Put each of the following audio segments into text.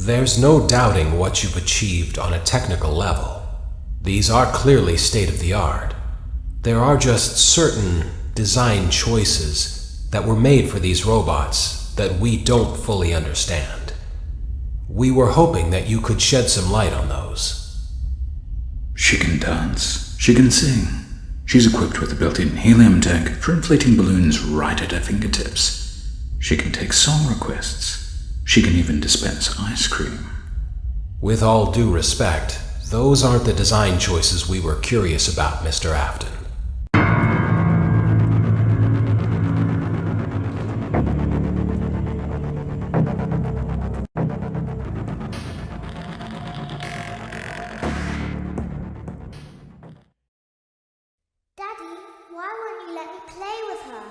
There's no doubting what you've achieved on a technical level. These are clearly state-of-the-art. There are just certain design choices that were made for these robots that we don't fully understand. We were hoping that you could shed some light on those. She can dance. She can sing. She's equipped with a built-in helium tank for inflating balloons right at her fingertips. She can take song requests. She can even dispense ice cream. With all due respect, those aren't the design choices we were curious about, Mr. Afton. Daddy, why won't you let me play with her?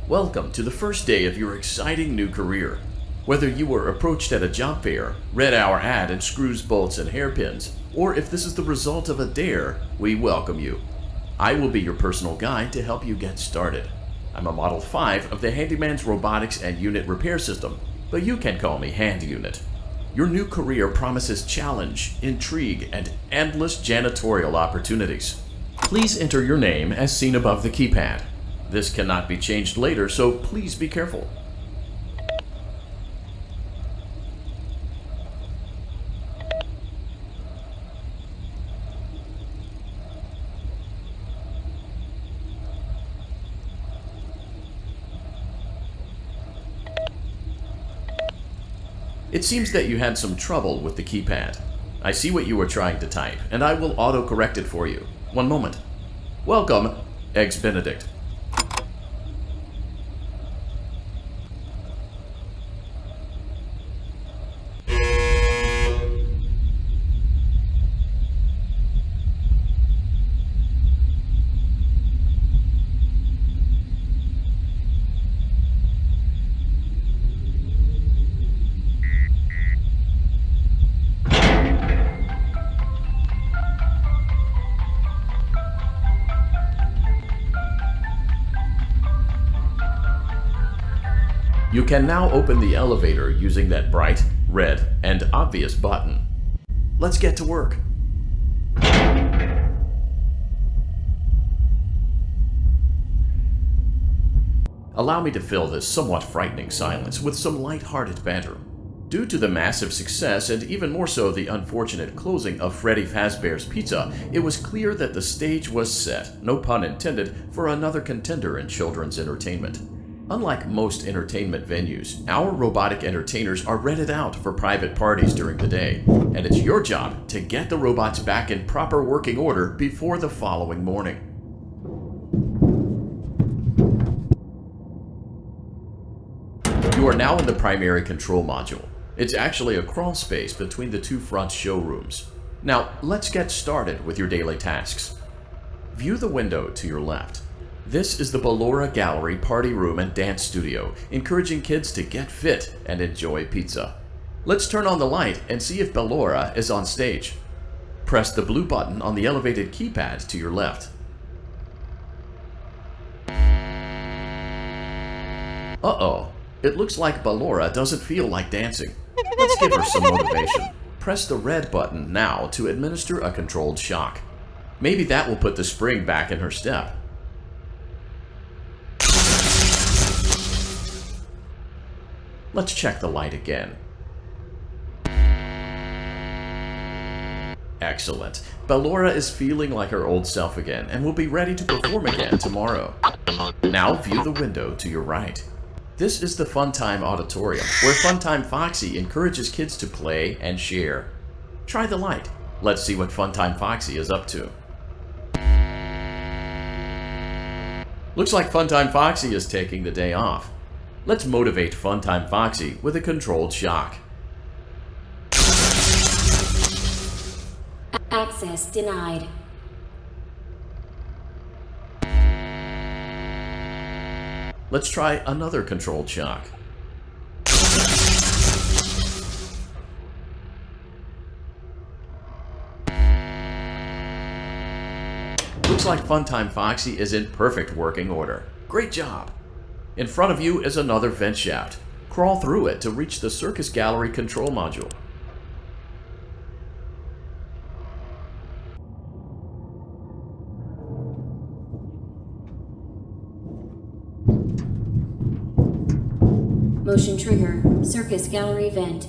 Welcome to the first day of your exciting new career. Whether you were approached at a job fair, read our ad in screws, bolts, and hairpins, or if this is the result of a dare, we welcome you. I will be your personal guide to help you get started. I'm a Model 5 of the Handyman's Robotics and Unit Repair System, but you can call me Hand Unit. Your new career promises challenge, intrigue, and endless janitorial opportunities. Please enter your name as seen above the keypad. This cannot be changed later, so please be careful. It seems that you had some trouble with the keypad. I see what you were trying to type, and I will auto-correct it for you. One moment. Welcome, Eggs Benedict. You can now open the elevator using that bright, red, and obvious button. Let's get to work. Allow me to fill this somewhat frightening silence with some light-hearted banter. Due to the massive success, and even more so the unfortunate closing of Freddy Fazbear's Pizza, it was clear that the stage was set, no pun intended, for another contender in children's entertainment. Unlike most entertainment venues, our robotic entertainers are rented out for private parties during the day, and it's your job to get the robots back in proper working order before the following morning. You are now in the primary control module. It's actually a crawl space between the two front showrooms. Now, let's get started with your daily tasks. View the window to your left. This is the Ballora Gallery Party Room and Dance Studio, encouraging kids to get fit and enjoy pizza. Let's turn on the light and see if Ballora is on stage. Press the blue button on the elevated keypad to your left. Uh-oh, it looks like Ballora doesn't feel like dancing. Let's give her some motivation. Press the red button now to administer a controlled shock. Maybe that will put the spring back in her step. Let's check the light again. Excellent. Ballora is feeling like her old self again and will be ready to perform again tomorrow. Now view the window to your right. This is the Funtime Auditorium, where Funtime Foxy encourages kids to play and share. Try the light. Let's see what Funtime Foxy is up to. Looks like Funtime Foxy is taking the day off. Let's motivate Funtime Foxy with a controlled shock. Access denied. Let's try another controlled shock. Looks like Funtime Foxy is in perfect working order. Great job! In front of you is another vent shaft. Crawl through it to reach the circus gallery control module. Motion trigger. Circus gallery vent.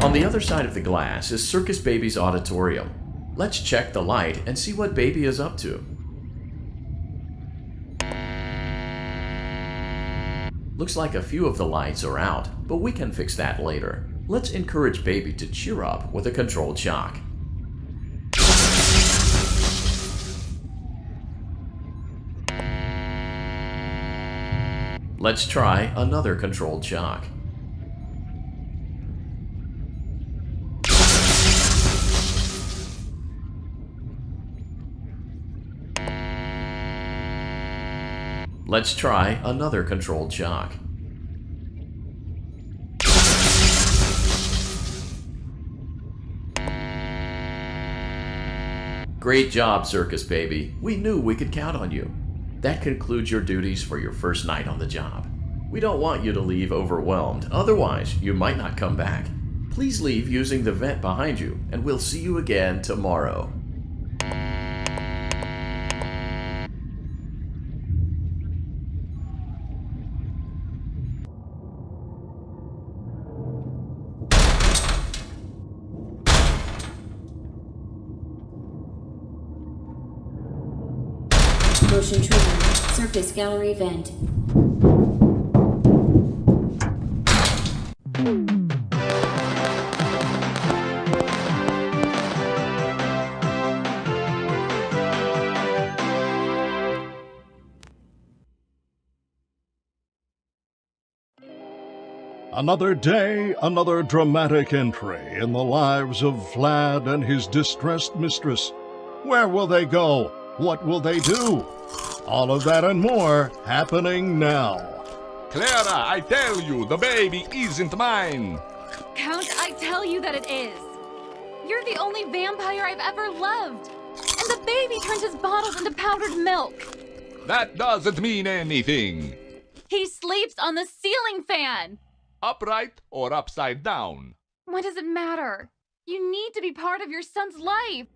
On the other side of the glass is Circus Baby's auditorium. Let's check the light and see what Baby is up to. Looks like a few of the lights are out, but we can fix that later. Let's encourage Baby to cheer up with a controlled shock. Let's try another controlled shock. Let's try another controlled shock. Great job, Circus Baby. We knew we could count on you. That concludes your duties for your first night on the job. We don't want you to leave overwhelmed, otherwise you might not come back. Please leave using the vent behind you, and we'll see you again tomorrow. Motion trigger. Circus gallery vent. Another day, another dramatic entry in the lives of Vlad and his distressed mistress. Where will they go? What will they do? All of that and more happening now. Clara, I tell you, the baby isn't mine. Count, I tell you that it is. You're the only vampire I've ever loved. And the baby turns his bottles into powdered milk. That doesn't mean anything. He sleeps on the ceiling fan. Upright or upside down? What does it matter? You need to be part of your son's life.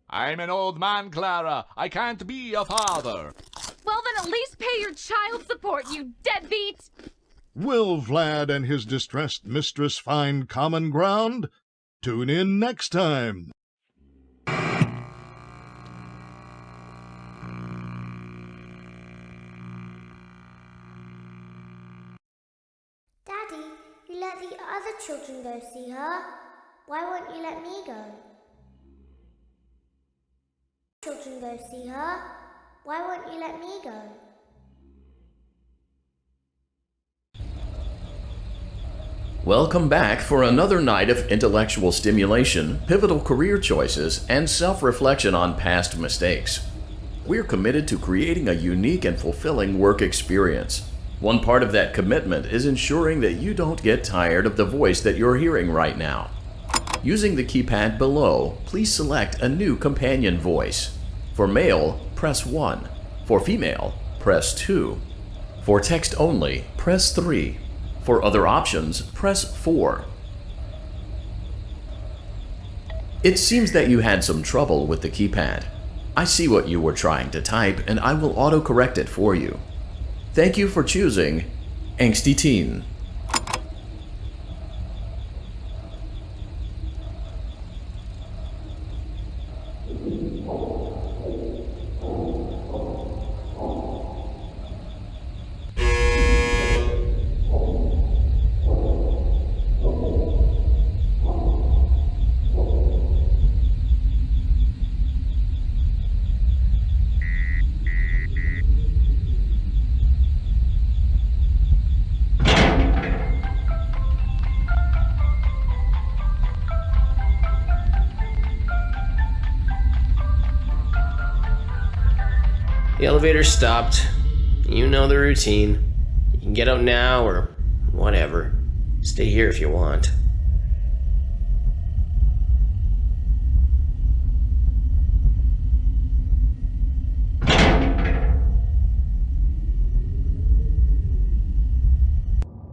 I'm an old man, Clara. I can't be a father. Well, then at least pay your child support, you deadbeat! Will Vlad and his distressed mistress find common ground? Tune in next time. Daddy, you let the other children go see her. Why won't you let me go? Children go see her. Why won't you let me go? Welcome back for another night of intellectual stimulation, pivotal career choices, and self-reflection on past mistakes. We're committed to creating a unique and fulfilling work experience. One part of that commitment is ensuring that you don't get tired of the voice that you're hearing right now. Using the keypad below, please select a new companion voice. For male, press 1. For female, press 2. For text only, press 3. For other options, press 4. It seems that you had some trouble with the keypad. I see what you were trying to type, and I will autocorrect it for you. Thank you for choosing Angsty Teen. The elevator stopped. You know the routine. You can get out now or whatever. Stay here if you want.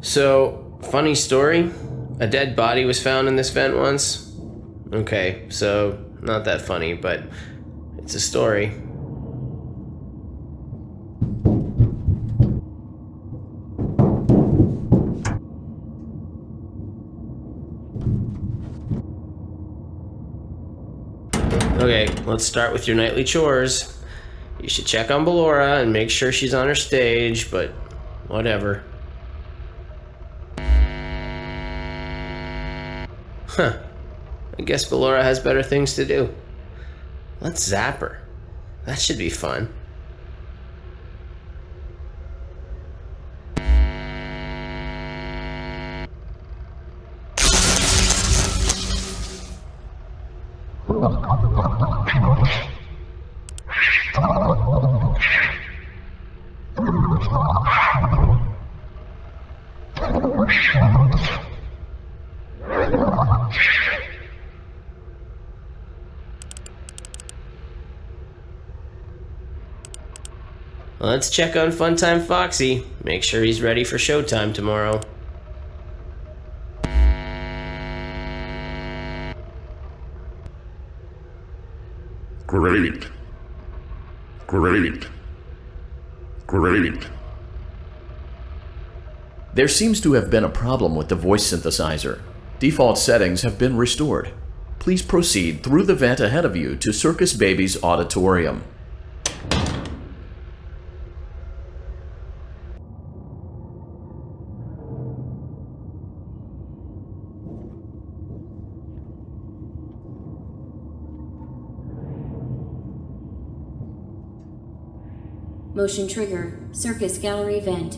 So, funny story. A dead body was found in this vent once. Okay, so not that funny, but it's a story. Okay, let's start with your nightly chores. You should check on Ballora and make sure she's on her stage, but whatever. Huh. I guess Ballora has better things to do. Let's zap her. That should be fun. Let's check on Funtime Foxy. Make sure he's ready for showtime tomorrow. Great. Great. Great. There seems to have been a problem with the voice synthesizer. Default settings have been restored. Please proceed through the vent ahead of you to Circus Baby's auditorium. Motion trigger. Circus gallery vent.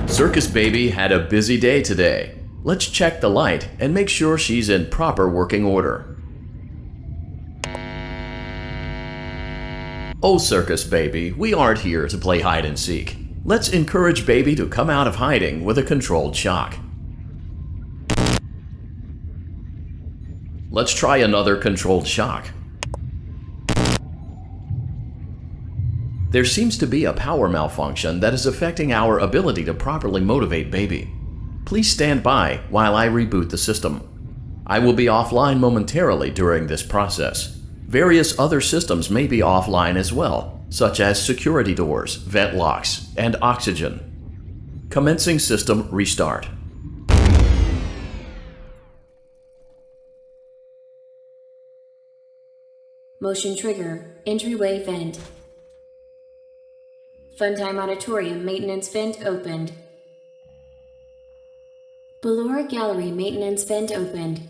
Circus Baby had a busy day today. Let's check the light and make sure she's in proper working order. Oh, Circus Baby, we aren't here to play hide and seek. Let's encourage Baby to come out of hiding with a controlled shock. Let's try another controlled shock. There seems to be a power malfunction that is affecting our ability to properly motivate Baby. Please stand by while I reboot the system. I will be offline momentarily during this process. Various other systems may be offline as well, such as security doors, vent locks, and oxygen. Commencing system restart. Motion trigger. Entryway vent. Funtime Auditorium maintenance vent opened. Ballora Gallery maintenance vent opened.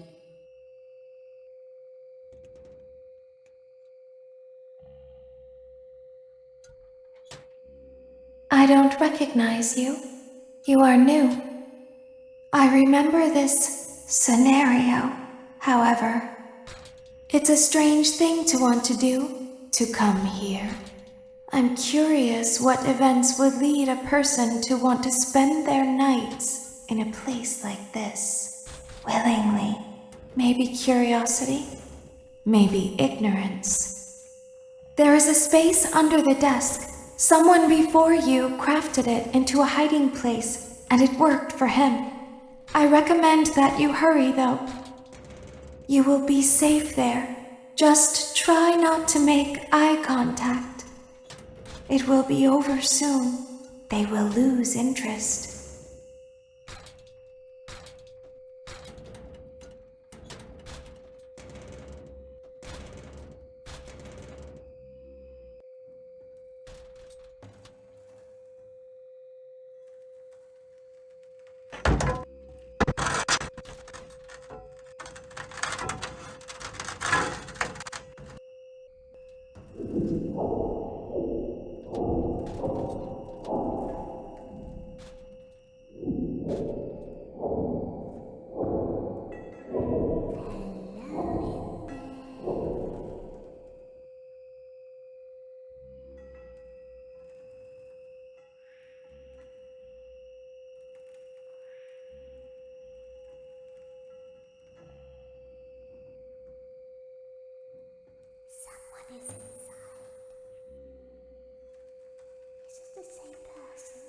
I don't recognize you. You are new. I remember this scenario, however. It's a strange thing to want to do, to come here. I'm curious what events would lead a person to want to spend their nights in a place like this. Willingly. Maybe curiosity, maybe ignorance. There is a space under the desk. Someone before you crafted it into a hiding place, and it worked for him. I recommend that you hurry, though. You will be safe there. Just try not to make eye contact. It will be over soon. They will lose interest. same person.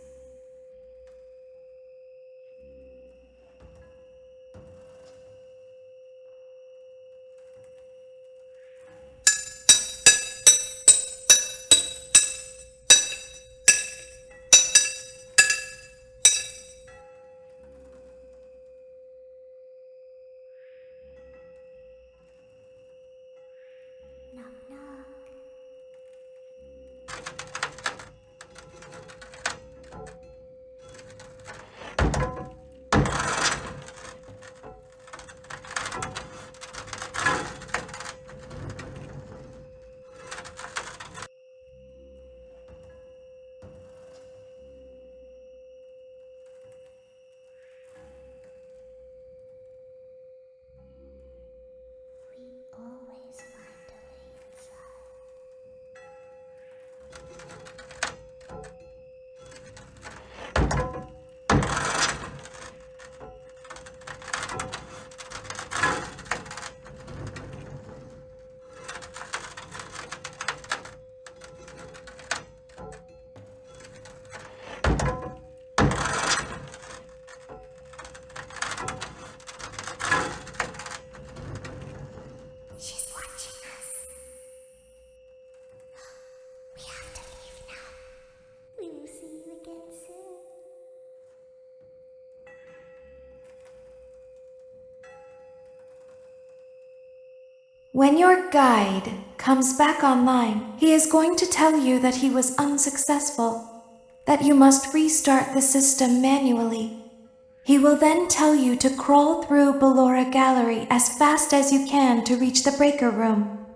Knock, knock. We always find a way inside. She's watching us. We have to leave now. We will see you again soon. When your guide comes back online, he is going to tell you that he was unsuccessful, that you must restart the system manually. He will then tell you to crawl through Ballora Gallery as fast as you can to reach the breaker room.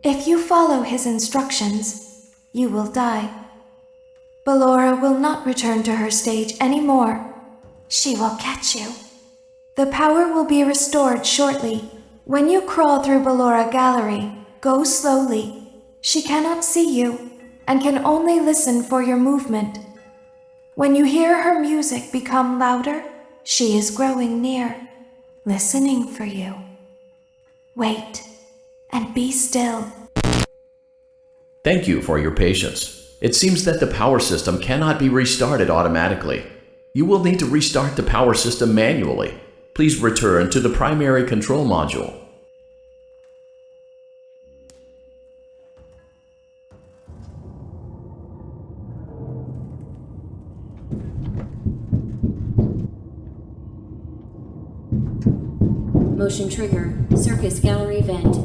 If you follow his instructions, you will die. Ballora will not return to her stage anymore. She will catch you. The power will be restored shortly. When you crawl through Ballora Gallery, go slowly. She cannot see you and can only listen for your movement. When you hear her music become louder, she is growing near, listening for you. Wait and be still. Thank you for your patience. It seems that the power system cannot be restarted automatically. You will need to restart the power system manually. Please return to the primary control module. Motion trigger. Circus gallery vent.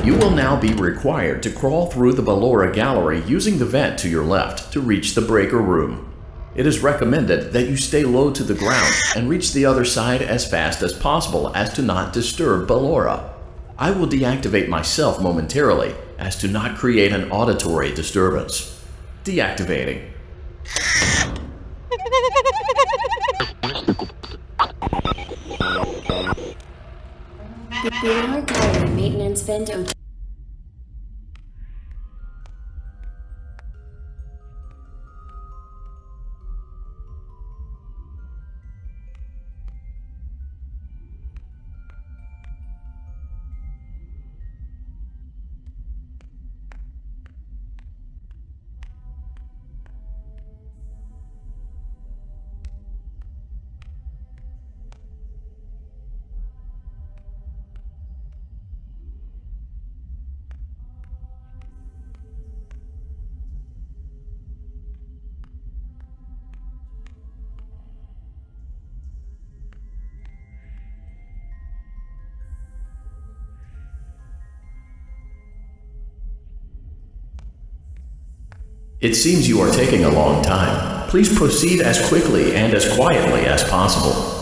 You will now be required to crawl through the Ballora Gallery using the vent to your left to reach the breaker room. It is recommended that you stay low to the ground and reach the other side as fast as possible as to not disturb Ballora. I will deactivate myself momentarily as to not create an auditory disturbance. Deactivating. Ballora Gallery maintenance vent open. It seems you are taking a long time. Please proceed as quickly and as quietly as possible.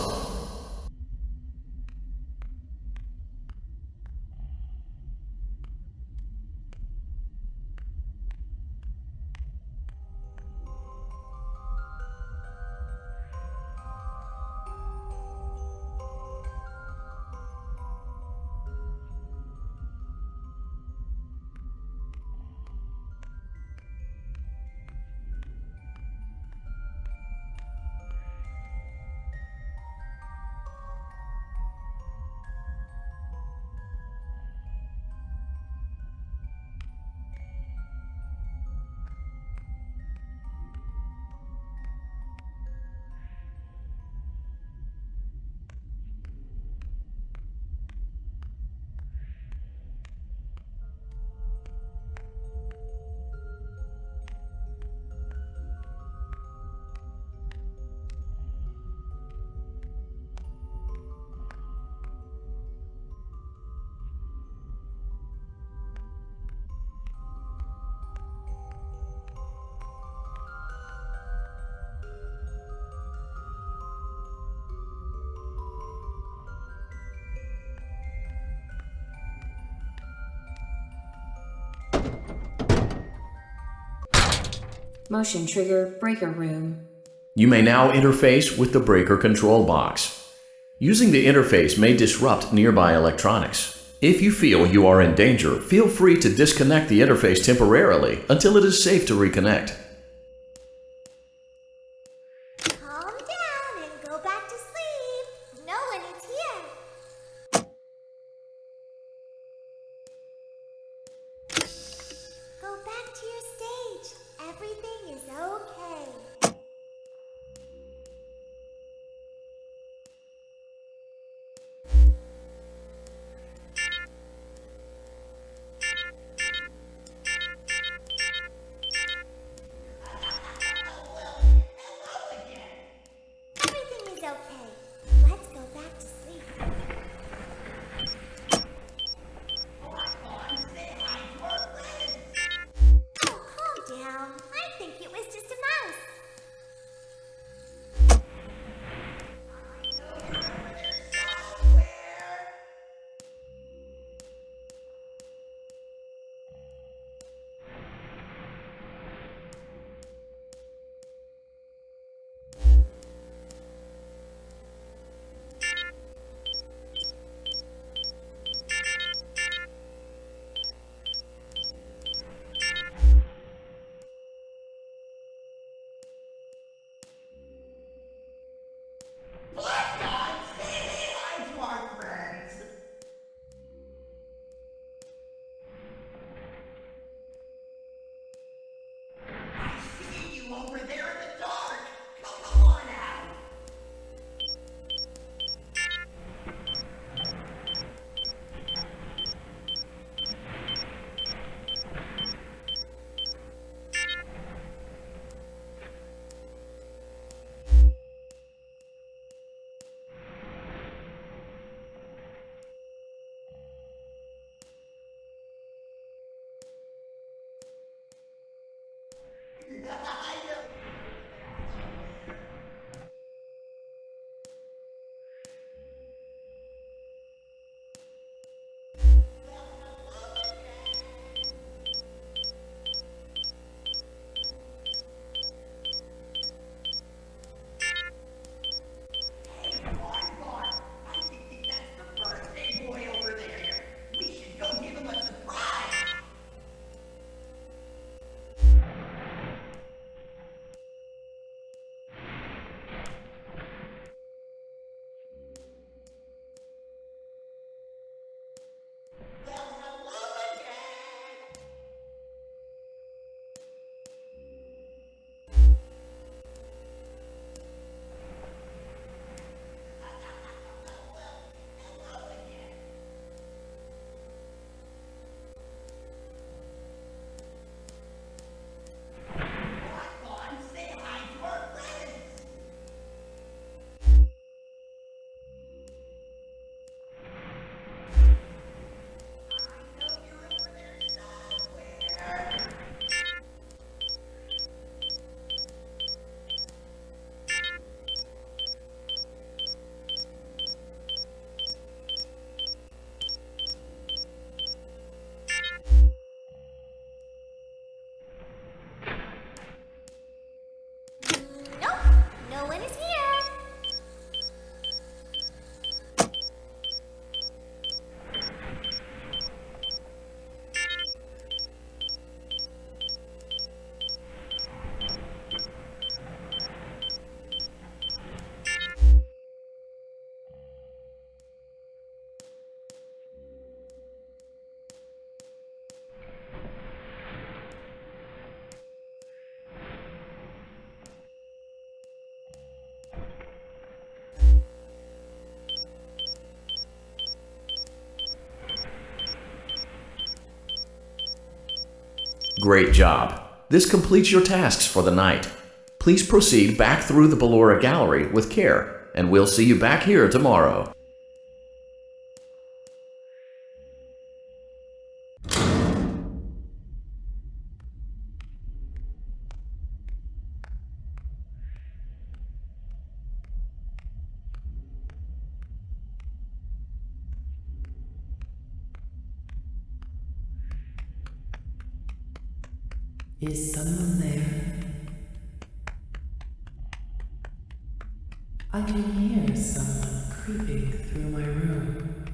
Motion trigger breaker room. You may now interface with the breaker control box. Using the interface may disrupt nearby electronics. If you feel you are in danger, feel free to disconnect the interface temporarily until it is safe to reconnect. Calm down and go back to sleep. Nolan is here. Go back to your stage. Everything is okay. Everything is okay. Let's go back to sleep. Oh, calm down. I think it was just a mouse. Great job. This completes your tasks for the night. Please proceed back through the Ballora Gallery with care, and we'll see you back here tomorrow. Is someone there? I can hear someone creeping through my room.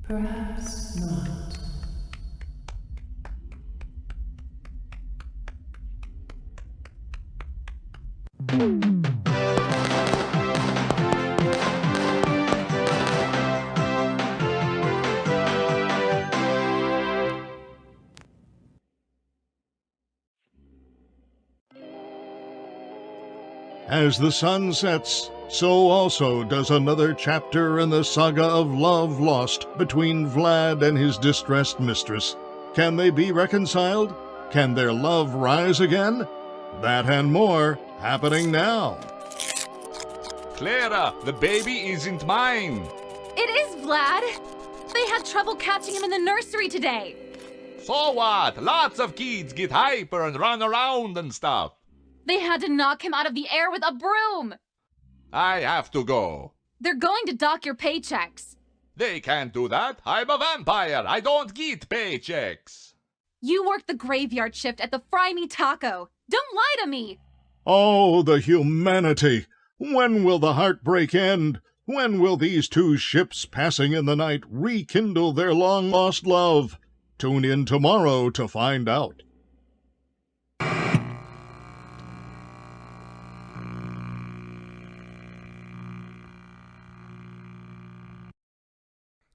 Perhaps not. As the sun sets, so also does another chapter in the saga of love lost between Vlad and his distressed mistress. Can they be reconciled? Can their love rise again? That and more happening now. Clara, the baby isn't mine. It is Vlad. They had trouble catching him in the nursery today. So what? Lots of kids get hyper and run around and stuff. They had to knock him out of the air with a broom. I have to go. They're going to dock your paychecks. They can't do that. I'm a vampire. I don't get paychecks. You work the graveyard shift at the Fry Me Taco. Don't lie to me. Oh, the humanity! When will the heartbreak end? When will these two ships passing in the night rekindle their long-lost love? Tune in tomorrow to find out.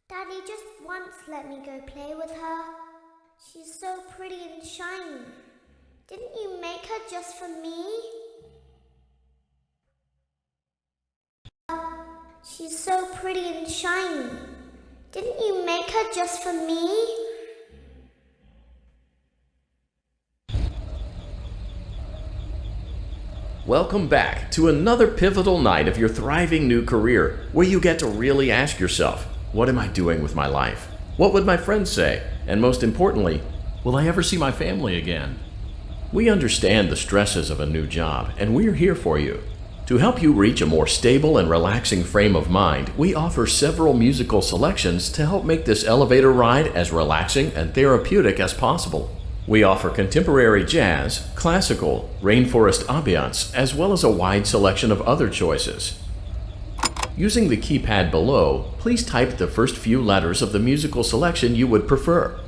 Daddy just once let me go play with her. She's so pretty and shiny. Didn't you make her just for me? She's so pretty and shiny. Didn't you make her just for me? Welcome back to another pivotal night of your thriving new career, where you get to really ask yourself, what am I doing with my life? What would my friends say? And most importantly, will I ever see my family again? We understand the stresses of a new job, and we're here for you. To help you reach a more stable and relaxing frame of mind, we offer several musical selections to help make this elevator ride as relaxing and therapeutic as possible. We offer contemporary jazz, classical, rainforest ambiance, as well as a wide selection of other choices. Using the keypad below, please type the first few letters of the musical selection you would prefer.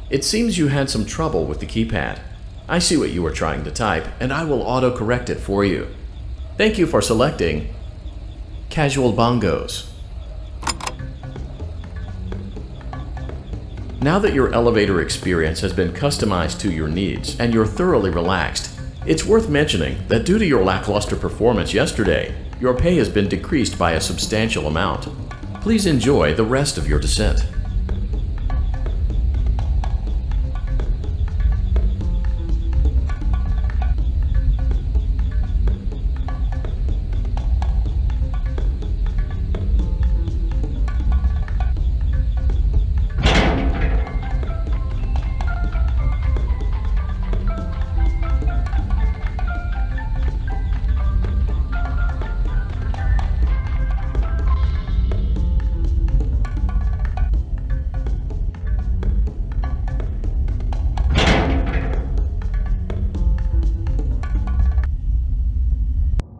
It seems you had some trouble with the keypad. I see what you were trying to type, and I will auto-correct it for you. Thank you for selecting Casual Bongos. Now that your elevator experience has been customized to your needs and you're thoroughly relaxed, it's worth mentioning that due to your lackluster performance yesterday, your pay has been decreased by a substantial amount. Please enjoy the rest of your descent.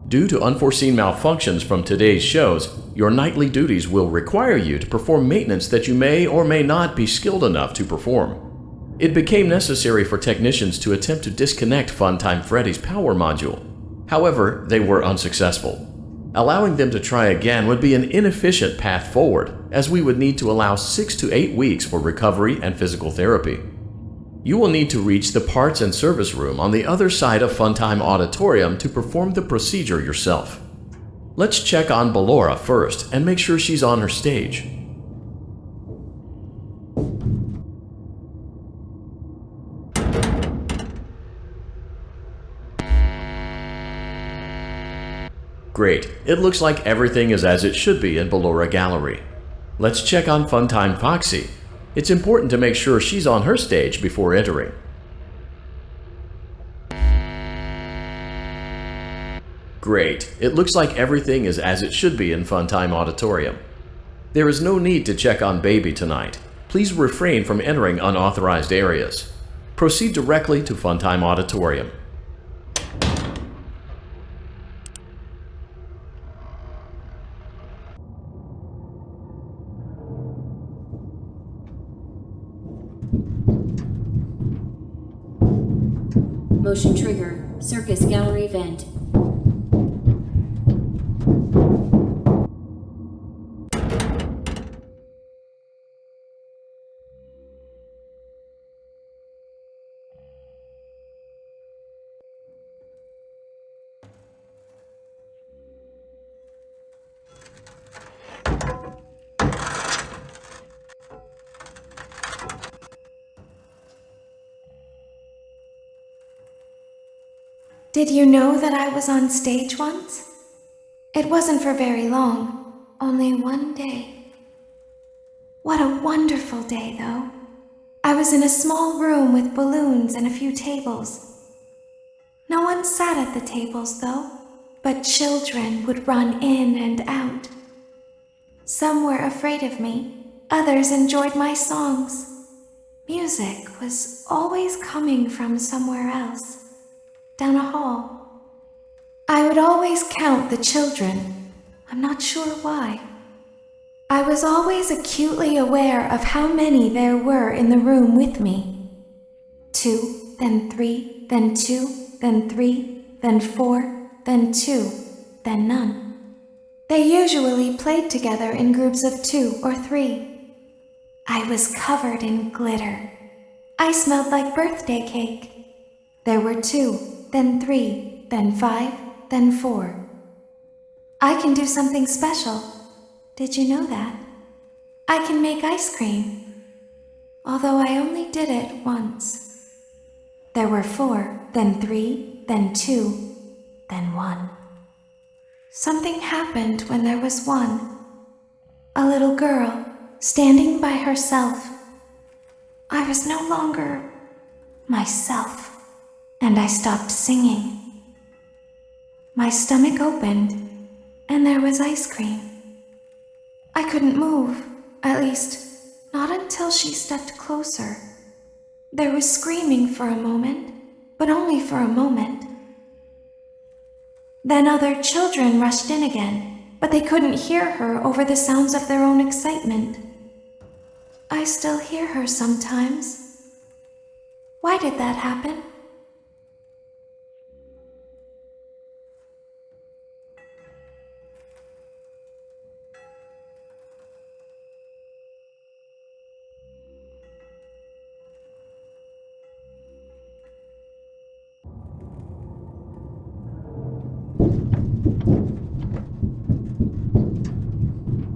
Due to unforeseen malfunctions from today's shows, your nightly duties will require you to perform maintenance that you may or may not be skilled enough to perform. It became necessary for technicians to attempt to disconnect Funtime Freddy's power module. However, they were unsuccessful. Allowing them to try again would be an inefficient path forward, as we would need to allow 6 to 8 weeks for recovery and physical therapy. You will need to reach the parts and service room on the other side of Funtime Auditorium to perform the procedure yourself. Let's check on Ballora first and make sure she's on her stage. Great, it looks like everything is as it should be in Ballora Gallery. Let's check on Funtime Foxy. It's important to make sure she's on her stage before entering. Great, it looks like everything is as it should be in Funtime Auditorium. There is no need to check on Baby tonight. Please refrain from entering unauthorized areas. Proceed directly to Funtime Auditorium. Motion trigger. Circus gallery vent. Did you know that I was on stage once? It wasn't for very long, only one day. What a wonderful day, though. I was in a small room with balloons and a few tables. No one sat at the tables, though, but children would run in and out. Some were afraid of me, others enjoyed my songs. Music was always coming from somewhere else. Down a hall. I would always count the children. I'm not sure why. I was always acutely aware of how many there were in the room with me. 2, then 3, then 2, then 3, then 4, then 2, then none. They usually played together in groups of 2 or 3. I was covered in glitter. I smelled like birthday cake. There were 2. Then 3, then 5, then 4. I can do something special. Did you know that? I can make ice cream. Although I only did it once. There were 4, then 3, then 2, then 1. Something happened when there was 1. A little girl, standing by herself. I was no longer myself. And I stopped singing. My stomach opened, and there was ice cream. I couldn't move, at least, not until she stepped closer. There was screaming for a moment, but only for a moment. Then other children rushed in again, but they couldn't hear her over the sounds of their own excitement. I still hear her sometimes. Why did that happen?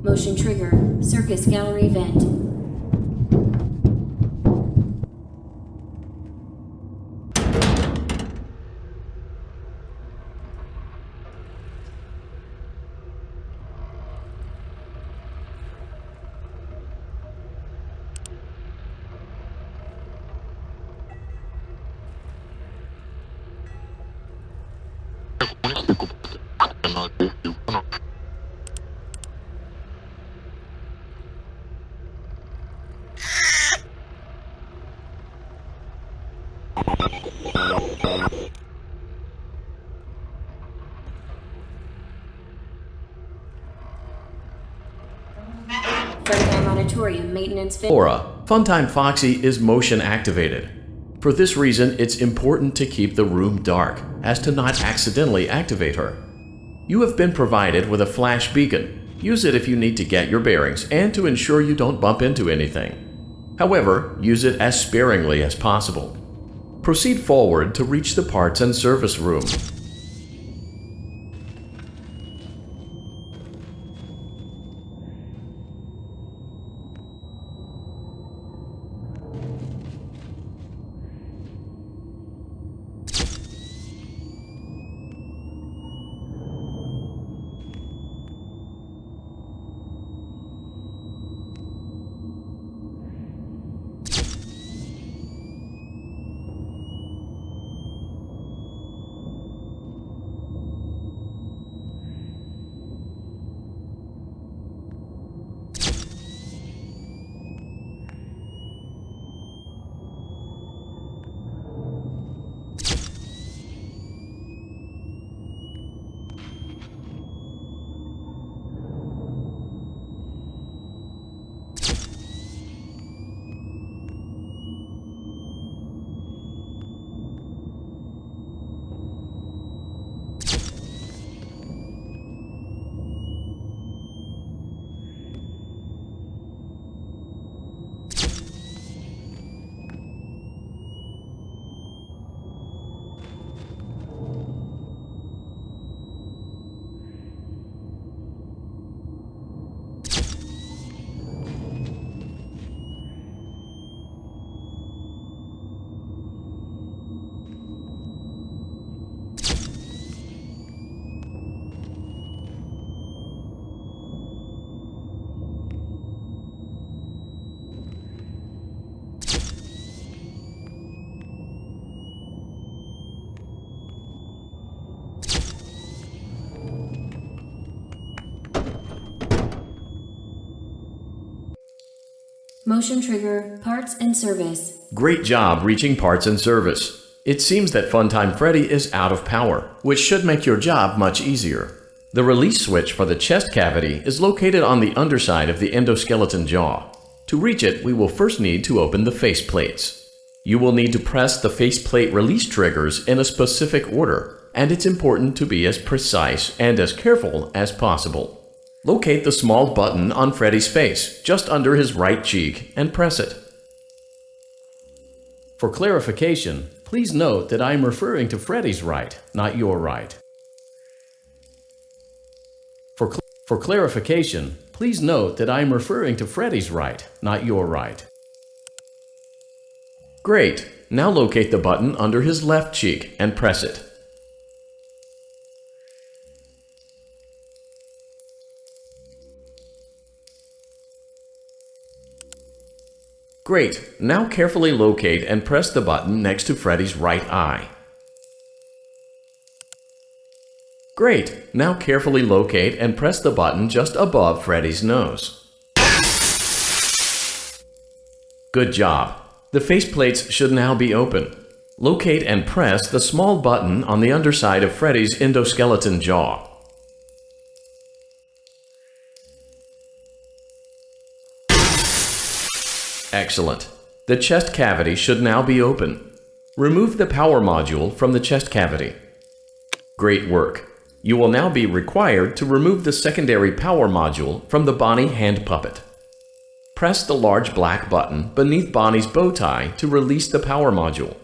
Motion trigger. Circus gallery vent. Funtime Auditorium maintenance fit. Aura, Funtime Foxy is motion activated. For this reason, it's important to keep the room dark, as to not accidentally activate her. You have been provided with a flash beacon. Use it if you need to get your bearings and to ensure you don't bump into anything. However, use it as sparingly as possible. Proceed forward to reach the parts and service room. Motion trigger, parts and service. Great job reaching parts and service. It seems that Funtime Freddy is out of power, which should make your job much easier. The release switch for the chest cavity is located on the underside of the endoskeleton jaw. To reach it, we will first need to open the faceplates. You will need to press the faceplate release triggers in a specific order, and it's important to be as precise and as careful as possible. Locate the small button on Freddy's face, just under his right cheek, and press it. For clarification, please note that I am referring to Freddy's right, not your right. For clarification, please note that I am referring to Freddy's right, not your right. Great! Now locate the button under his left cheek and press it. Great! Now carefully locate and press the button next to Freddy's right eye. Great! Now carefully locate and press the button just above Freddy's nose. Good job! The faceplates should now be open. Locate and press the small button on the underside of Freddy's endoskeleton jaw. Excellent. The chest cavity should now be open. Remove the power module from the chest cavity. Great work. You will now be required to remove the secondary power module from the Bonnie hand puppet. Press the large black button beneath Bonnie's bow tie to release the power module.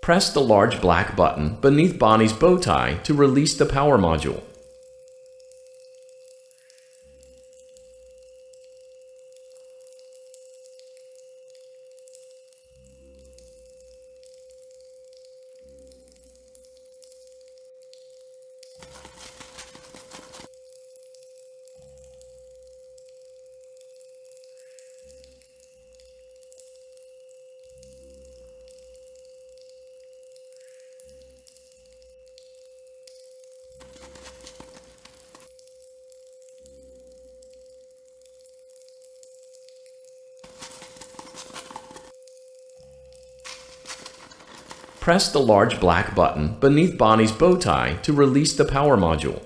Press the large black button beneath Bonnie's bow tie to release the power module. Press the large black button beneath Bonnie's bow tie to release the power module.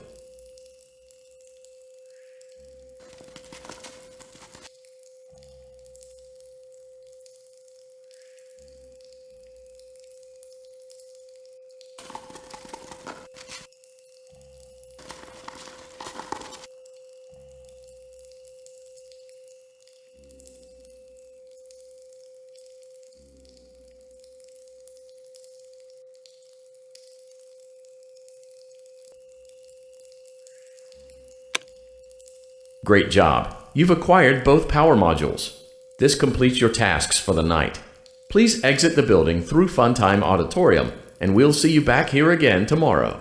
Great job! You've acquired both power modules. This completes your tasks for the night. Please exit the building through Funtime Auditorium, and we'll see you back here again tomorrow.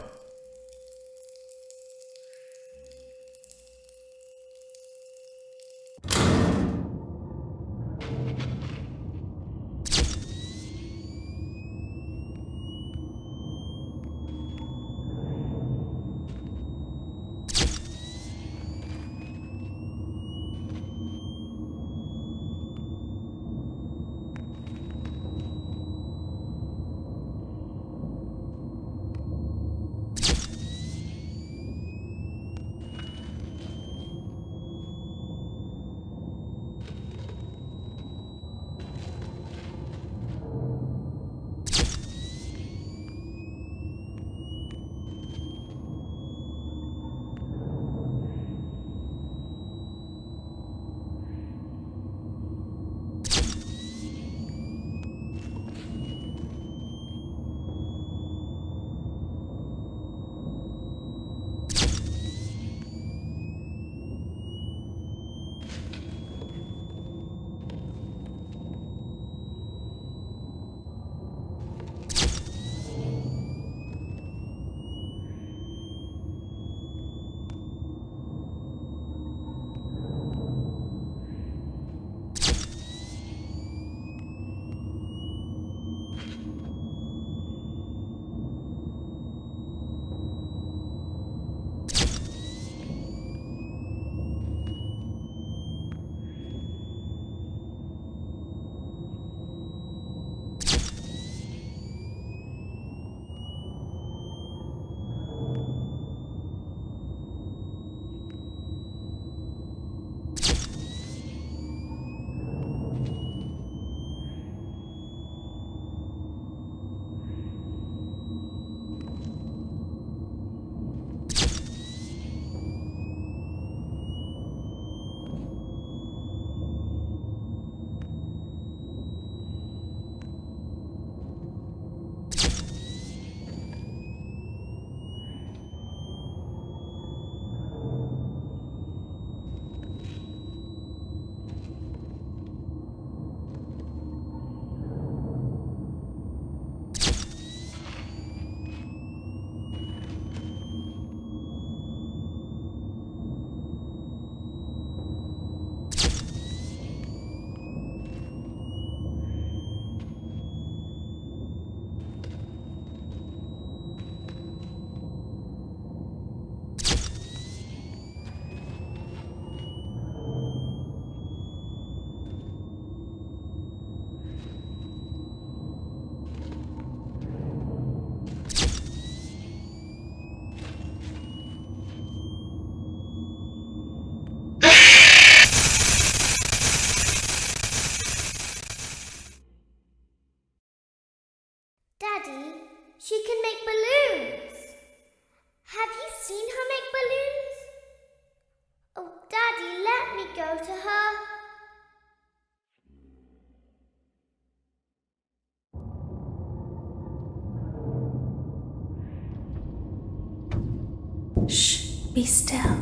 Shh, be still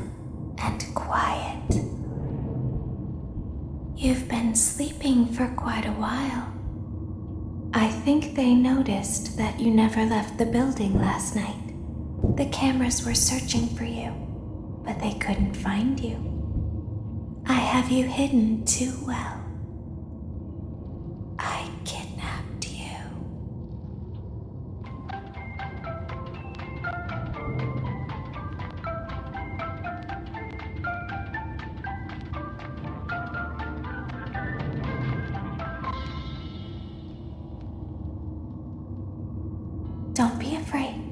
and quiet. You've been sleeping for quite a while. I think they noticed that you never left the building last night. The cameras were searching for you, but they couldn't find you. I have you hidden too well. I kidnapped you. Don't be afraid.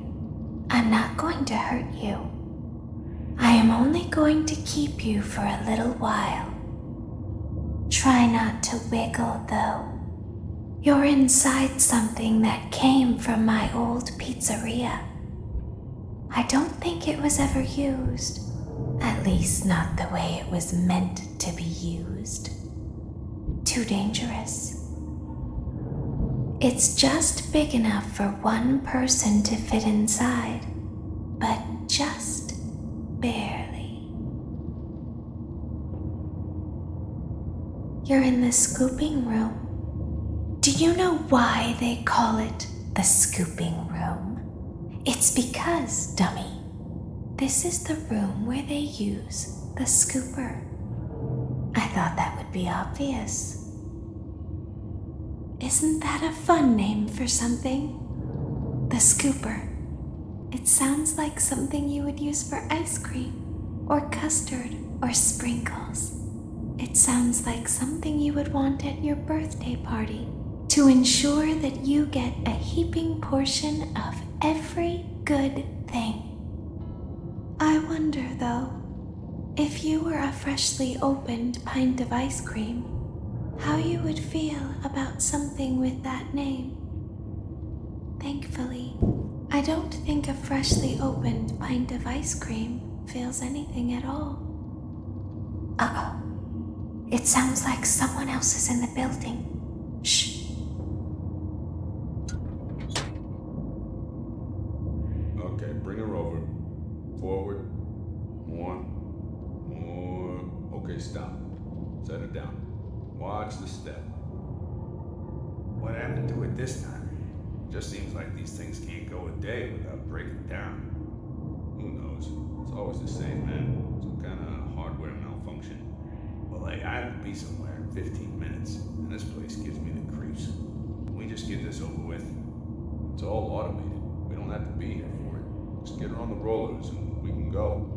I'm not going to hurt you. I am only going to keep you for a little while. Try not to wiggle, though. You're inside something that came from my old pizzeria. I don't think it was ever used. At least not the way it was meant to be used. Too dangerous. It's just big enough for one person to fit inside, but just barely. You're in the scooping room. Do you know why they call it the scooping room? It's because, dummy, this is the room where they use the scooper. I thought that would be obvious. Isn't that a fun name for something? The scooper. It sounds like something you would use for ice cream, or custard, or sprinkles. It sounds like something you would want at your birthday party to ensure that you get a heaping portion of every good thing. I wonder, though, if you were a freshly opened pint of ice cream, how you would feel about something with that name. Thankfully, I don't think a freshly opened pint of ice cream feels anything at all. Uh-oh. It sounds like someone else is in the building. Shh. Okay, bring her over. Forward. More. Okay, stop. Set her down. Watch the step. What happened to it this time? Just seems like these things can't go a day without breaking down. Who knows? It's always the same, man. Some kind of hardware malfunction. Well, hey, I have to be somewhere in 15 minutes, and this place gives me the creeps. Can we just get this over with? It's all automated. We don't have to be here for it. Just get her on the rollers and we can go.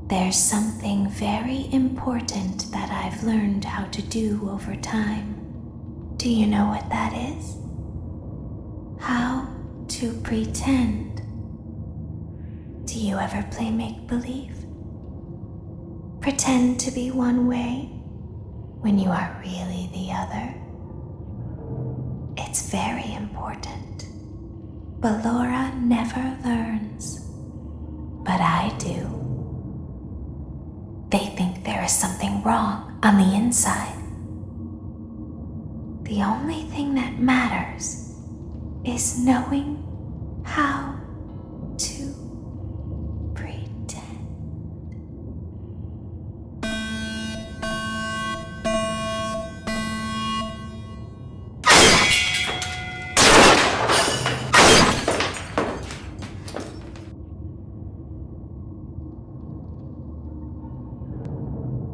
There's something very important that I've learned how to do over time. Do you know what that is? How to pretend. Do you ever play make-believe? Pretend to be one way when you are really the other. It's very important. But Laura never learns. But I do. They think there is something wrong on the inside. The only thing that matters is knowing how to pretend.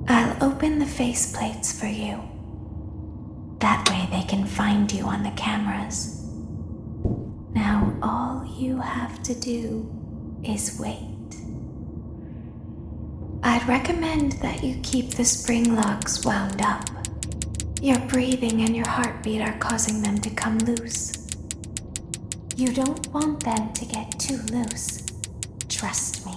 I'll open the faceplates for you. That way they can find you on the cameras. Now all you have to do is wait. I'd recommend that you keep the spring locks wound up. Your breathing and your heartbeat are causing them to come loose. You don't want them to get too loose. Trust me.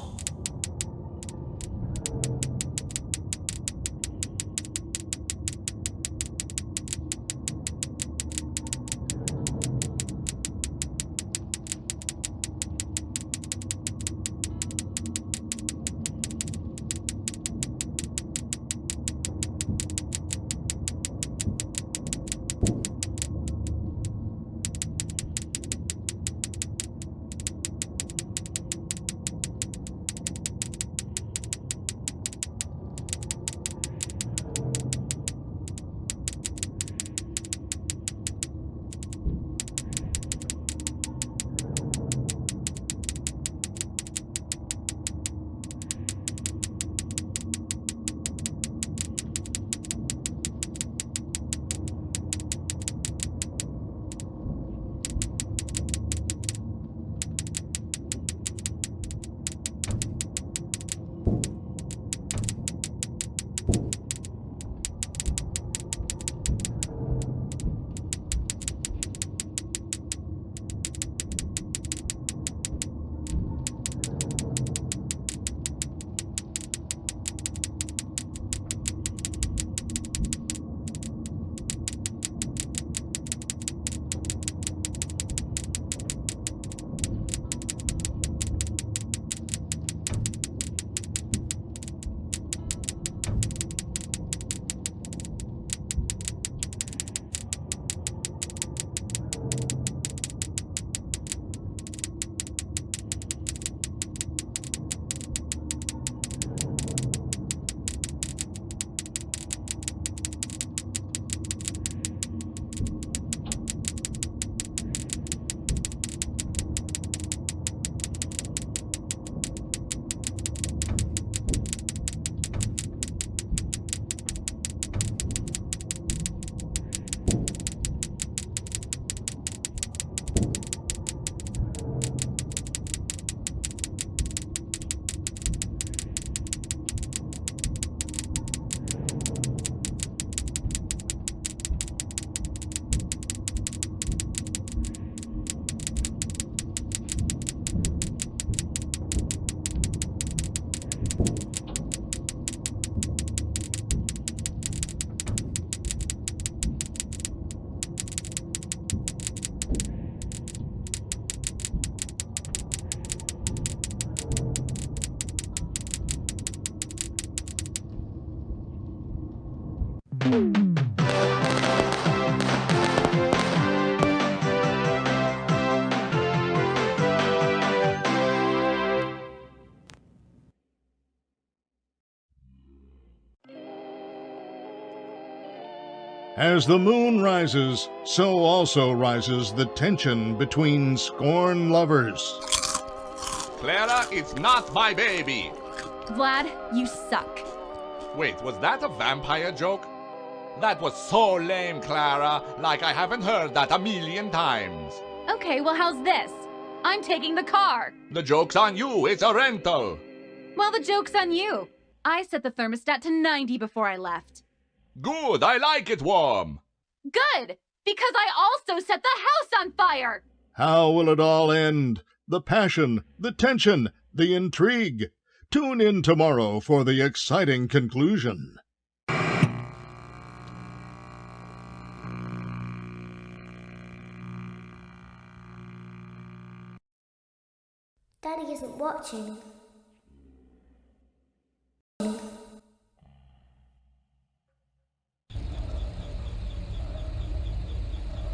As the moon rises, so also rises the tension between scorn lovers. Clara, it's not my baby. Vlad, you suck. Wait, was that a vampire joke? That was so lame, Clara. Like I haven't heard that a million times. Okay, well, how's this? I'm taking the car. The joke's on you. It's a rental. Well, the joke's on you. I set the thermostat to 90 before I left. Good. I like it warm. Good, because I also set the house on fire. How will it all end? The passion, the tension, the intrigue. Tune in tomorrow for the exciting conclusion. Daddy isn't watching.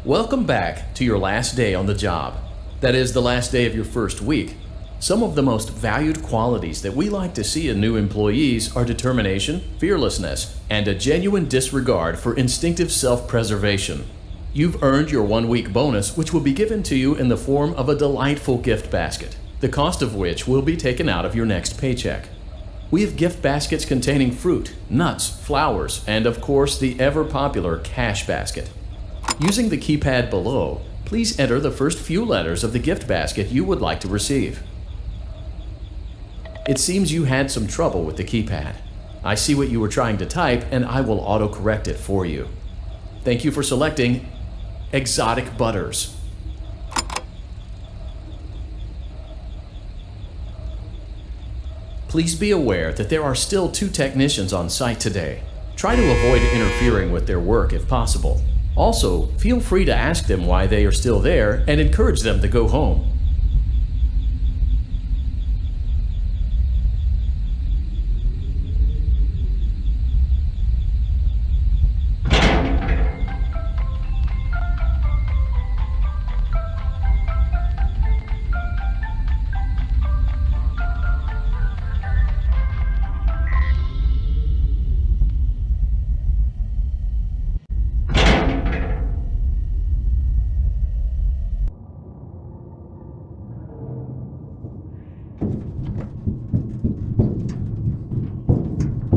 Welcome back to your last day on the job. That is, the last day of your first week. Some of the most valued qualities that we like to see in new employees are determination, fearlessness, and a genuine disregard for instinctive self-preservation. You've earned your 1-week bonus, which will be given to you in the form of a delightful gift basket, the cost of which will be taken out of your next paycheck. We have gift baskets containing fruit, nuts, flowers, and of course the ever-popular cash basket. Using the keypad below, please enter the first few letters of the gift basket you would like to receive. It seems you had some trouble with the keypad. I see what you were trying to type, and I will auto-correct it for you. Thank you for selecting Exotic Butters. Please be aware that there are still 2 technicians on site today. Try to avoid interfering with their work if possible. Also, feel free to ask them why they are still there and encourage them to go home.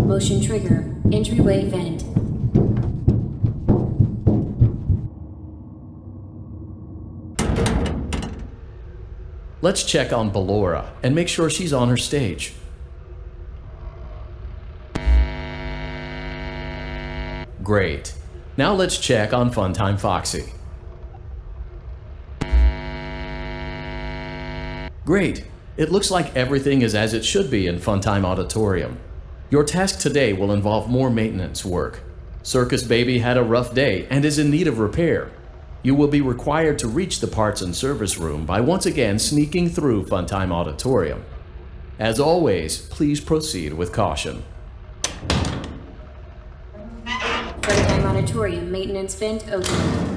Motion trigger. Entryway vent. Let's check on Ballora and make sure she's on her stage. Great. Now let's check on Funtime Foxy. Great. It looks like everything is as it should be in Funtime Auditorium. Your task today will involve more maintenance work. Circus Baby had a rough day and is in need of repair. You will be required to reach the parts and service room by once again sneaking through Funtime Auditorium. As always, please proceed with caution. Funtime Auditorium maintenance vent open.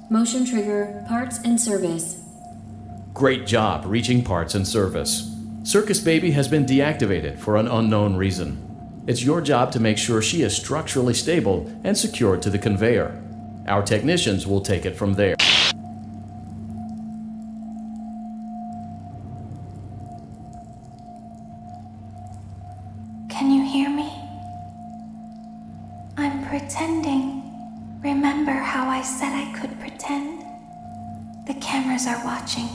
Motion trigger, parts and service. Great job reaching parts and service. Circus Baby has been deactivated for an unknown reason. It's your job to make sure she is structurally stable and secured to the conveyor. Our technicians will take it from there. Can you hear me? I'm pretending. Remember how I said I could pretend? The cameras are watching.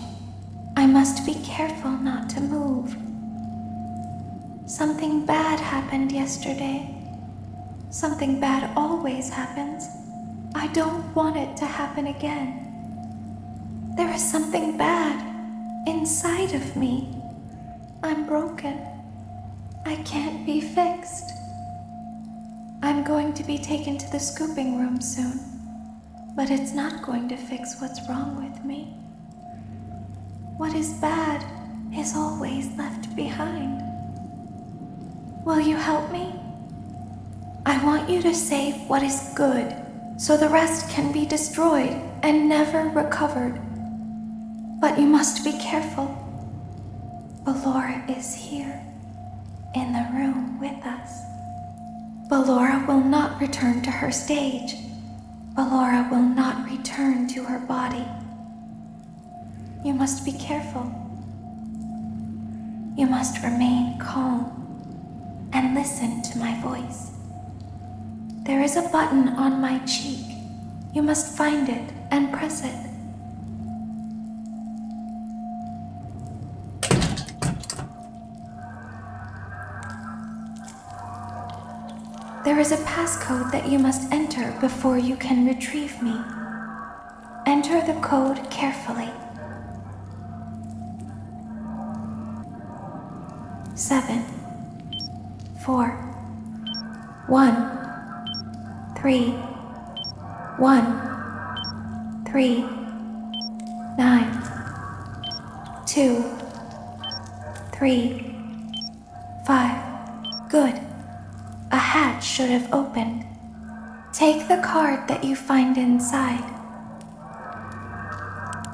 I must be careful not to move. Something bad happened yesterday. Something bad always happens. I don't want it to happen again. There is something bad inside of me. I'm broken. I can't be fixed. I'm going to be taken to the scooping room soon, but it's not going to fix what's wrong with me. What is bad is always left behind. Will you help me? I want you to save what is good, so the rest can be destroyed and never recovered. But you must be careful. Ballora is here, in the room with us. Ballora will not return to her stage. Ballora will not return to her body. You must be careful. You must remain calm and listen to my voice. There is a button on my cheek. You must find it and press it. There is a passcode that you must enter before you can retrieve me. Enter the code carefully. 7, 4, 1, 3, 1, 3, 9, 2, 3, 5. Good. A hatch should have opened. Take the card that you find inside.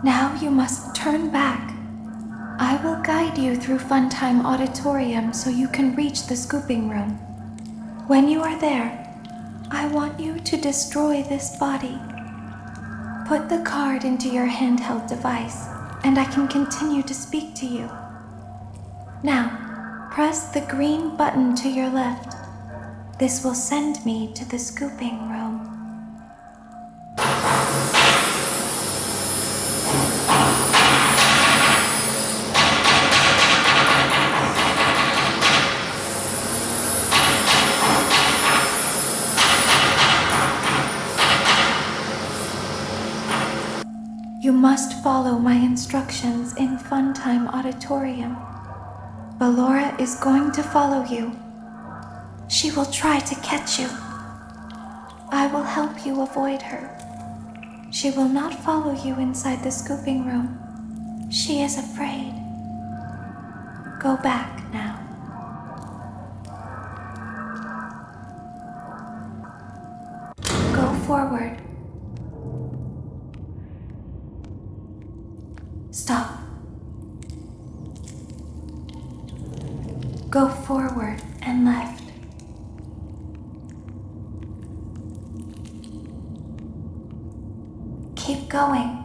Now you must turn back. I will guide you through Funtime Auditorium so you can reach the scooping room. When you are there, I want you to destroy this body. Put the card into your handheld device, and I can continue to speak to you. Now, press the green button to your left. This will send me to the scooping room. You must follow my instructions in Funtime Auditorium. Ballora is going to follow you. She will try to catch you. I will help you avoid her. She will not follow you inside the scooping room. She is afraid. Go back now. Go forward. Stop. Go forward and left. Keep going.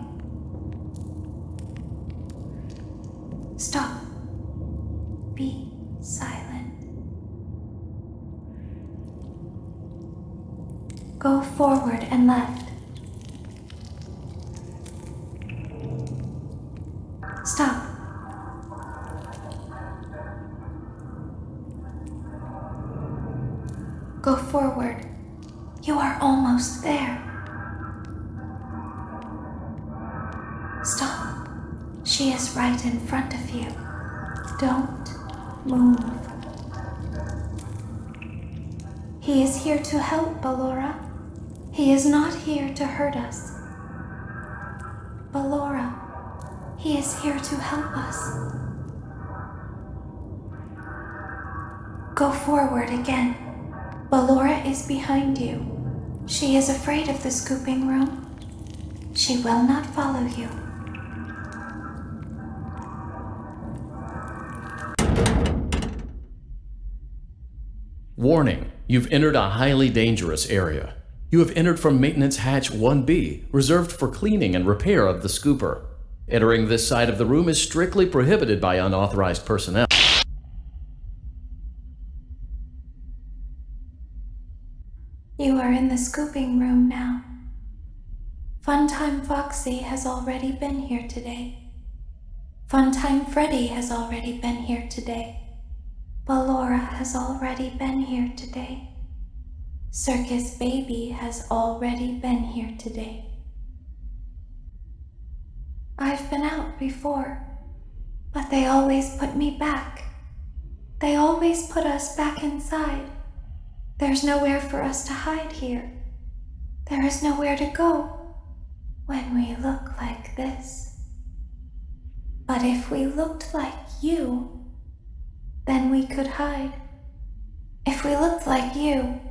Stop. Be silent. Go forward and left. Stop. Go forward. You are almost there. Stop. She is right in front of you. Don't move. He is here to help, Ballora. He is not here to hurt us. Ballora, he is here to help us. Go forward again. Ballora is behind you. She is afraid of the scooping room. She will not follow you. Warning, you've entered a highly dangerous area. You have entered from Maintenance Hatch 1B, reserved for cleaning and repair of the scooper. Entering this side of the room is strictly prohibited by unauthorized personnel. You are in the scooping room now. Funtime Foxy has already been here today. Funtime Freddy has already been here today. Ballora has already been here today. Circus Baby has already been here today. I've been out before, but they always put me back. They always put us back inside. There's nowhere for us to hide here. There is nowhere to go when we look like this. But if we looked like you, then we could hide. If we looked like you,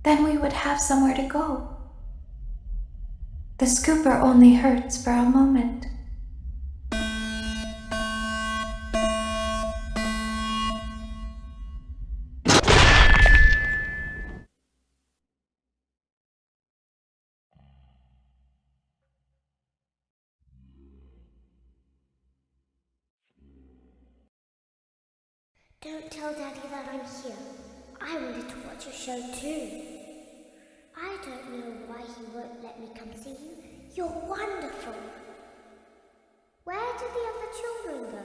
then we would have somewhere to go. The scooper only hurts for a moment. Don't tell Daddy that I'm here. I wanted to watch a show too. I don't know why he won't let me come see you. You're wonderful. Where did the other children go?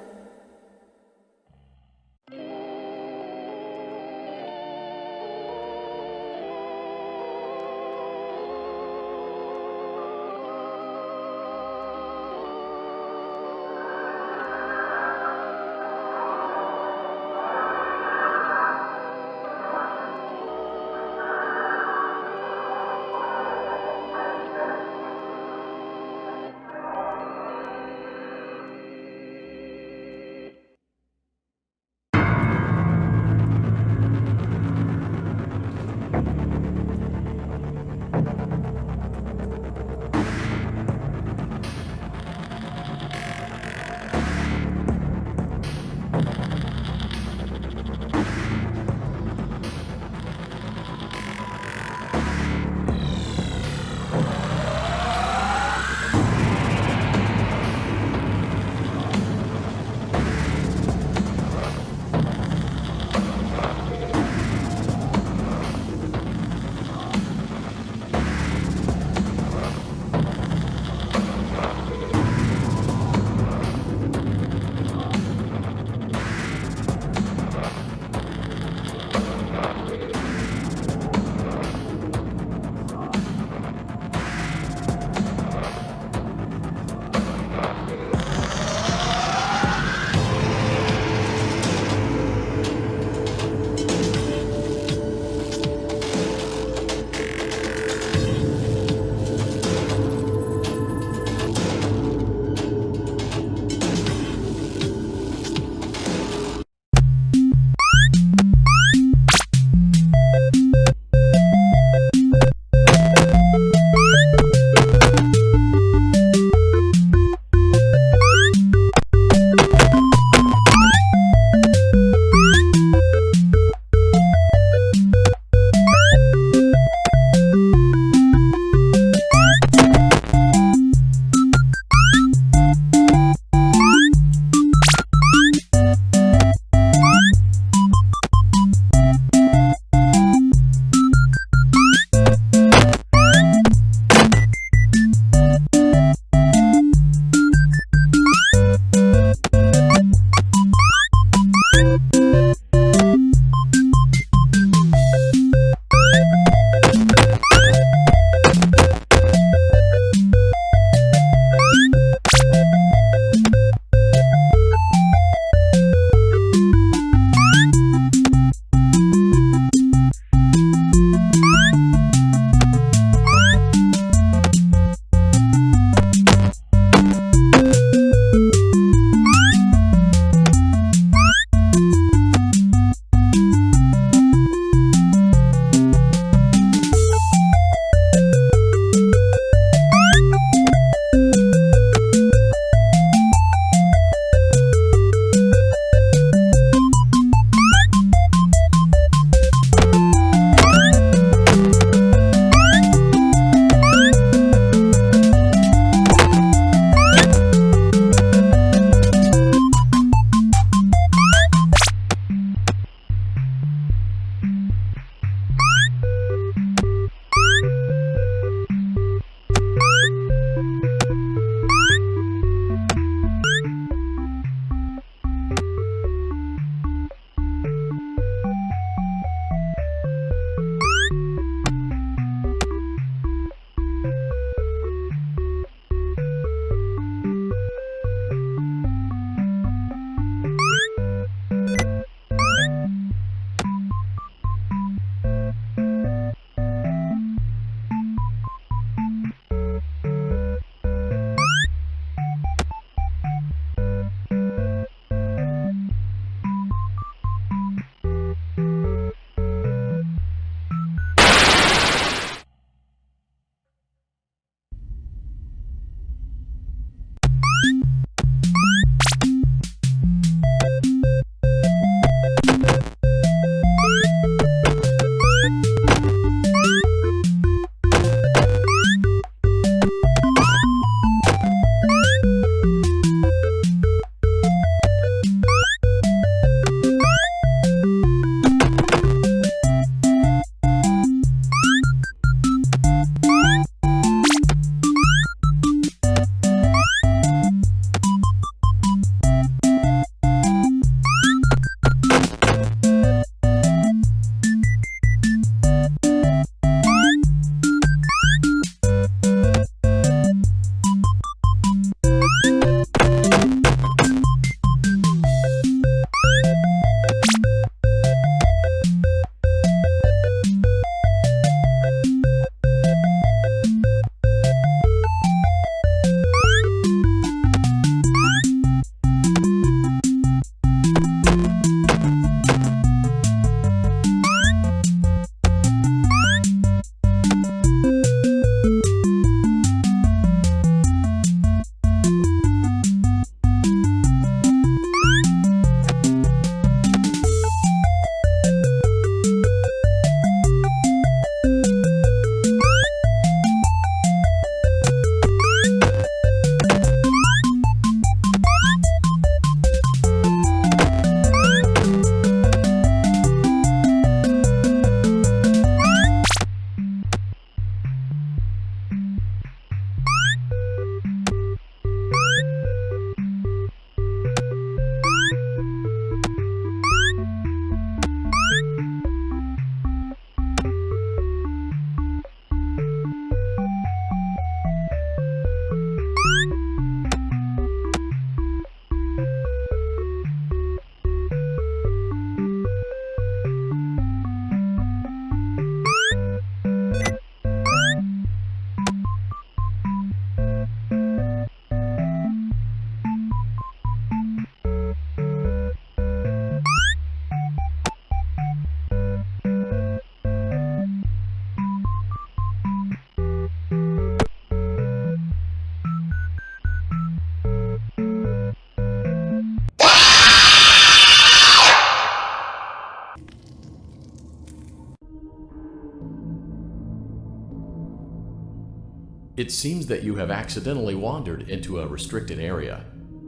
It seems that you have accidentally wandered into a restricted area.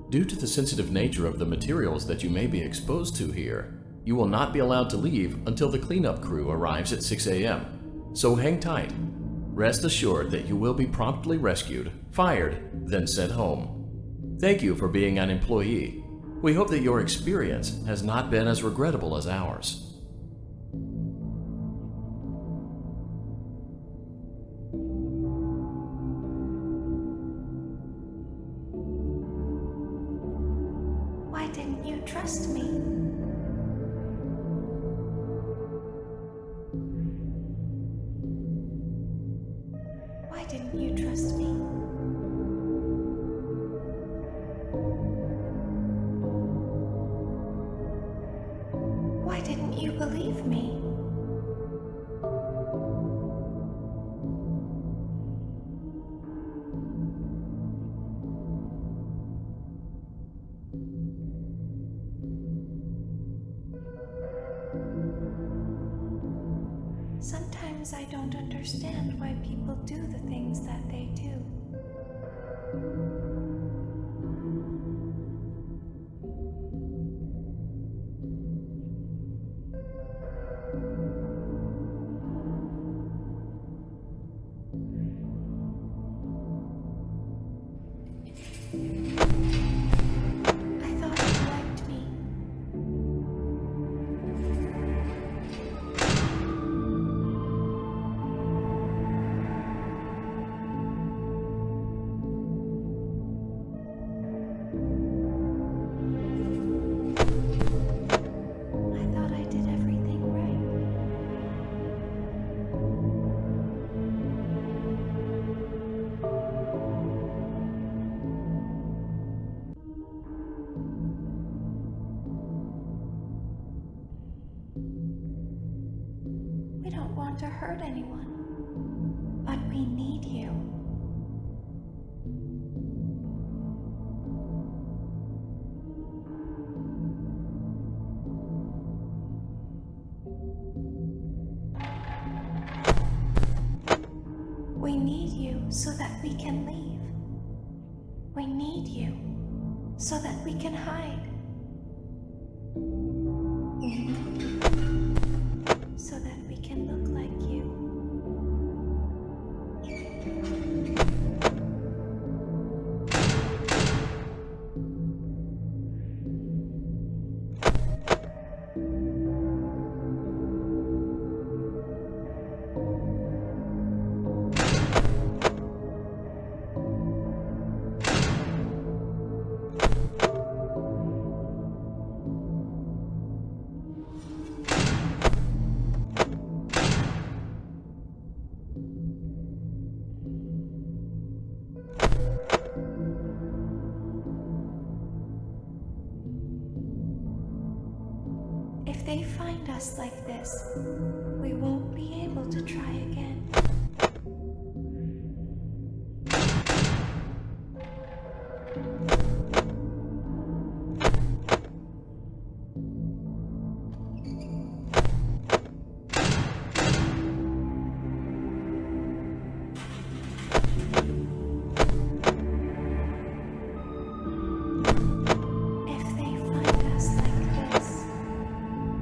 Due to the sensitive nature of the materials that you may be exposed to here, you will not be allowed to leave until the cleanup crew arrives at 6 a.m. So hang tight. Rest assured that you will be promptly rescued, fired, then sent home. Thank you for being an employee. We hope that your experience has not been as regrettable as ours. Why didn't you trust me? Why didn't you trust me? Why didn't you believe me? Sometimes I don't understand why people do the things that they do. I thought you liked me. I thought I did everything right. We don't want to hurt anyone, but we need you. We need you so that we can leave. We need you so that we can hide. We need you so that we can look like you. If they find us like this, we won't be able to try again. If they find us like this,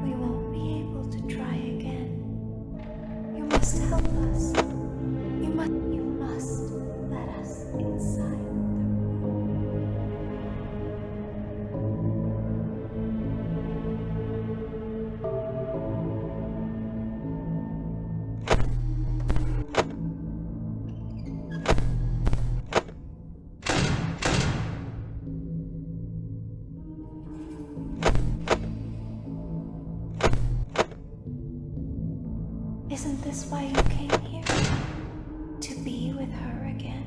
we won't be able to try again. You must help us. You must let us inside the room. Isn't this why you came here? To be with her again?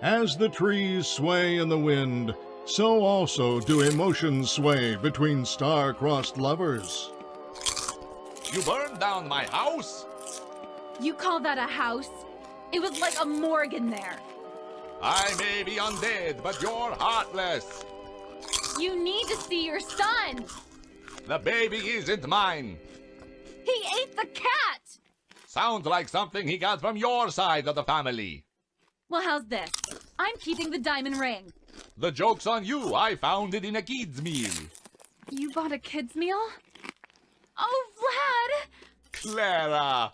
As the trees sway in the wind, so also do emotions sway between star-crossed lovers. You burned down my house? You call that a house? It was like a morgue in there. I may be undead, but you're heartless. You need to see your son. The baby isn't mine. He ate the cat. Sounds like something he got from your side of the family. Well, how's this? I'm keeping the diamond ring. The joke's on you. I found it in a kid's meal. You bought a kid's meal? Oh, Vlad! Clara!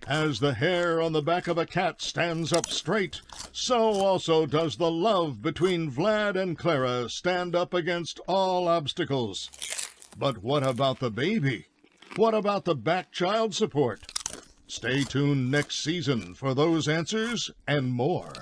As the hair on the back of a cat stands up straight, so also does the love between Vlad and Clara stand up against all obstacles. But what about the baby? What about the back child support? Stay tuned next season for those answers and more.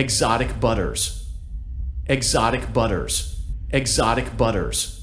Exotic butters. Exotic butters. Exotic butters.